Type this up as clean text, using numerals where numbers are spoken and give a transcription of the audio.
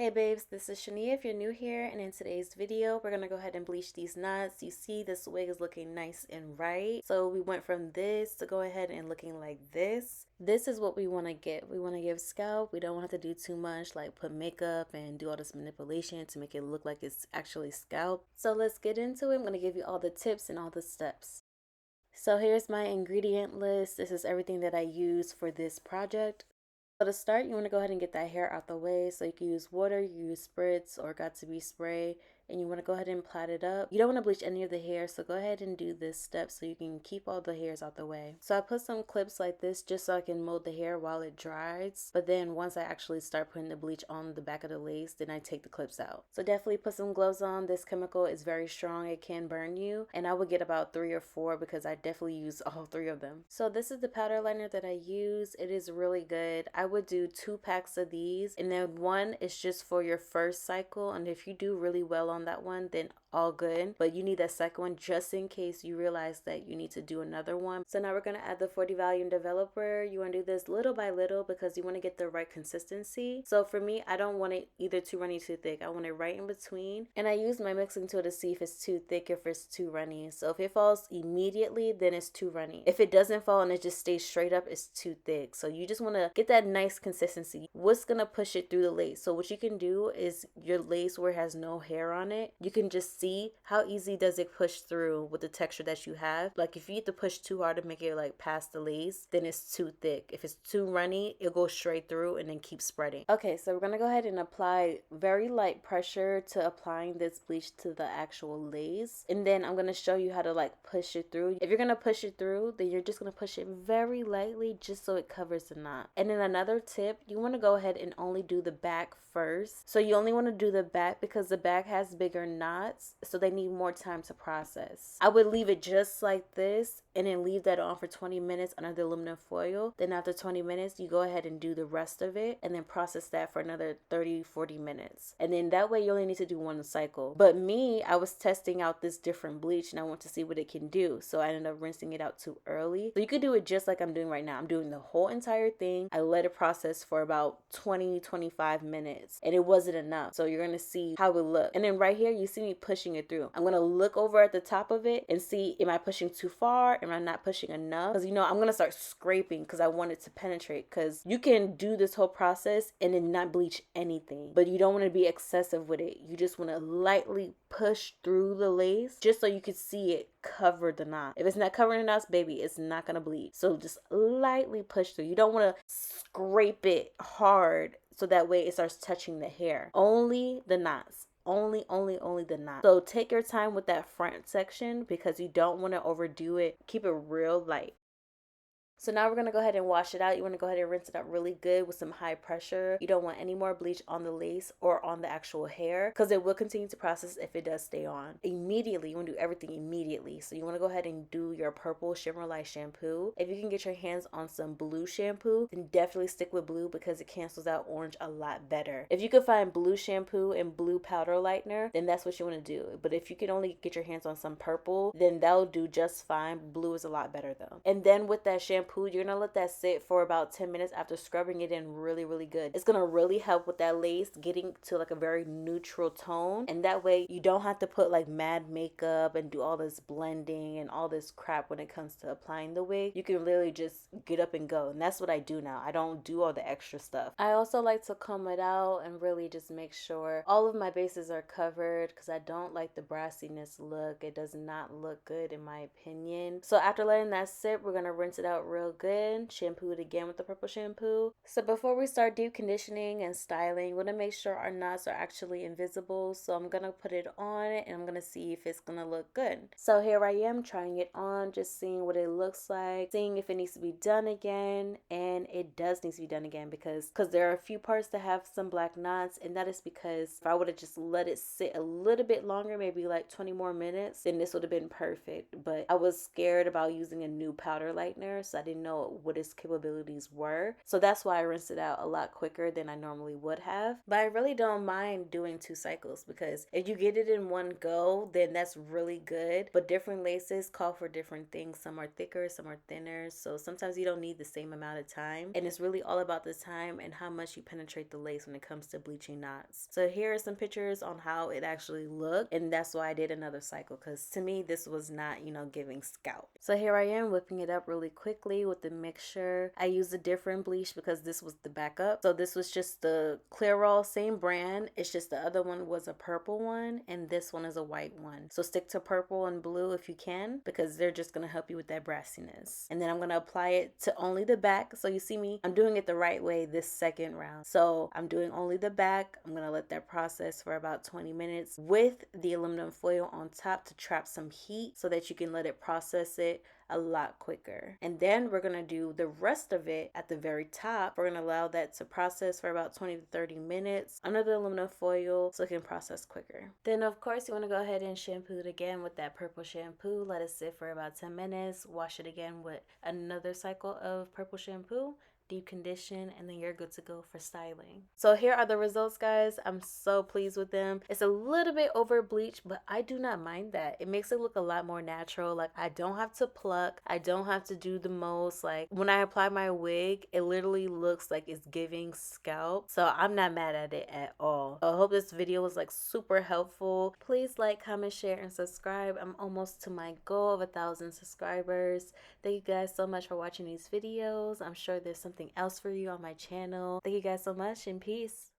Hey babes, this is Shania if you're new here, and in today's video we're going to go ahead and bleach these knots. You see this wig is looking nice and right. So we went from this to go ahead and looking like this. This is what we want to get. We want to give scalp. We don't want to do too much like put makeup and do all this manipulation to make it look like it's actually scalp. So let's get into it. I'm going to give you all the tips and all the steps. So here's my ingredient list. This is everything that I use for this project. So to start, you want to go ahead and get that hair out the way. So you can use water, you can use spritz or got2b spray, and you want to go ahead and plait it up. You don't want to bleach any of the hair, so go ahead and do this step so you can keep all the hairs out the way. So I put some clips like this just so I can mold the hair while it dries. But then once I actually start putting the bleach on the back of the lace, then I take the clips out. So definitely put some gloves on. This chemical is very strong. It can burn you. And I would get about 3 or 4 because I definitely use all 3 of them. So this is the powder liner that I use. It is really good. I would do 2 packs of these, and then one is just for your first cycle, and if you do really well on that one, then all good, but you need that second one just in case you realize that you need to do another one. So now we're going to add the 40 volume developer. You want to do this little by little because you want to get the right consistency. So for me, I don't want it either too runny, too thick. I want it right in between, and I use my mixing tool to see if it's too thick, if it's too runny. So if it falls immediately, then it's too runny. If it doesn't fall and it just stays straight up, it's too thick. So you just want to get that nice consistency. What's going to push it through the lace? So what you can do is your lace where it has no hair on it, you can just see how easy does it push through with the texture that you have. Like if you have to push too hard to make it like past the lace, then it's too thick. If it's too runny, it'll go straight through and then keep spreading. Okay, so we're gonna go ahead and apply very light pressure to applying this bleach to the actual lace, and then I'm gonna show you how to like push it through. If you're gonna push it through, then you're just gonna push it very lightly just so it covers the knot. And then another tip, you want to go ahead and only do the back first. So you only want to do the back because the back has bigger knots, so they need more time to process. I would leave it just like this and then leave that on for 20 minutes under the aluminum foil. Then after 20 minutes, you go ahead and do the rest of it and then process that for another 30-40 minutes. And then that way you only need to do one cycle. But me, I was testing out this different bleach and I want to see what it can do. So I ended up rinsing it out too early. So you could do it just like I'm doing right now. I'm doing the whole entire thing. I let it process for about 20-25 minutes and it wasn't enough. So you're going to see how it looks. And then right here, you see me pushing it through. I'm going to look over at the top of it and see, am I pushing too far? Am I not pushing enough? Because I'm going to start scraping because I want it to penetrate, because you can do this whole process and then not bleach anything, but you don't want to be excessive with it. You just want to lightly push through the lace just so you can see it cover the knot. If it's not covering the knots, baby, it's not going to bleed. So just lightly push through. You don't want to scrape it hard so that way it starts touching the hair. Only the knots. Only the knot. So take your time with that front section because you don't want to overdo it. Keep it real light. So now we're going to go ahead and wash it out. You want to go ahead and rinse it out really good with some high pressure. You don't want any more bleach on the lace or on the actual hair because it will continue to process if it does stay on. Immediately, you want to do everything immediately. So you want to go ahead and do your purple Shimmer Light shampoo. If you can get your hands on some blue shampoo, then definitely stick with blue because it cancels out orange a lot better. If you could find blue shampoo and blue powder lightener, then that's what you want to do. But if you can only get your hands on some purple, then that'll do just fine. Blue is a lot better though. And then with that shampoo, you're gonna let that sit for about 10 minutes after scrubbing it in really good. It's gonna really help with that lace getting to like a very neutral tone, and that way you don't have to put like mad makeup and do all this blending and all this crap when it comes to applying the wig. You can literally just get up and go, and that's what I do now. I don't do all the extra stuff. I also like to comb it out and really just make sure all of my bases are covered because I don't like the brassiness look. It does not look good in my opinion. So after letting that sit, we're gonna rinse it out real good. Shampoo it again with the purple shampoo. So before we start deep conditioning and styling, we want to make sure our knots are actually invisible. So I'm gonna put it on and I'm gonna see if it's gonna look good. So here I am trying it on, just seeing what it looks like, seeing if it needs to be done again, and it does need to be done again because there are a few parts that have some black knots, and that is because if I would have just let it sit a little bit longer, maybe like 20 more minutes, then this would have been perfect. But I was scared about using a new powder lightener, so I didn't know what its capabilities were. So that's why I rinsed it out a lot quicker than I normally would have. But I really don't mind doing 2 cycles, because if you get it in one go, then that's really good. But different laces call for different things. Some are thicker, some are thinner. So sometimes you don't need the same amount of time. And it's really all about the time and how much you penetrate the lace when it comes to bleaching knots. So here are some pictures on how it actually looked. And that's why I did another cycle, because to me, this was not, giving scalp. So here I am whipping it up really quickly with the mixture. I used a different bleach because this was the backup. So this was just the Clairol, same brand. It's just the other one was a purple one and this one is a white one. So stick to purple and blue if you can, because they're just going to help you with that brassiness. And then I'm going to apply it to only the back. So you see me, I'm doing it the right way this second round. So I'm doing only the back. I'm going to let that process for about 20 minutes with the aluminum foil on top to trap some heat so that you can let it process it a lot quicker. And then we're going to do the rest of it at the very top. We're going to allow that to process for about 20 to 30 minutes under the aluminum foil so it can process quicker. Then of course you want to go ahead and shampoo it again with that purple shampoo. Let it sit for about 10 minutes. Wash it again with another cycle of purple shampoo. Deep condition, and then you're good to go for styling. So here are the results, guys. I'm so pleased with them. It's a little bit over bleached, but I do not mind that. It makes it look a lot more natural. Like, I don't have to pluck. I don't have to do the most. Like, when I apply my wig, it literally looks like it's giving scalp. So I'm not mad at it at all. I hope this video was like super helpful. Please like, comment, share, and subscribe. I'm almost to my goal of 1,000 subscribers. Thank you guys so much for watching these videos. I'm sure there's something else for you on my channel. Thank you guys so much, and peace.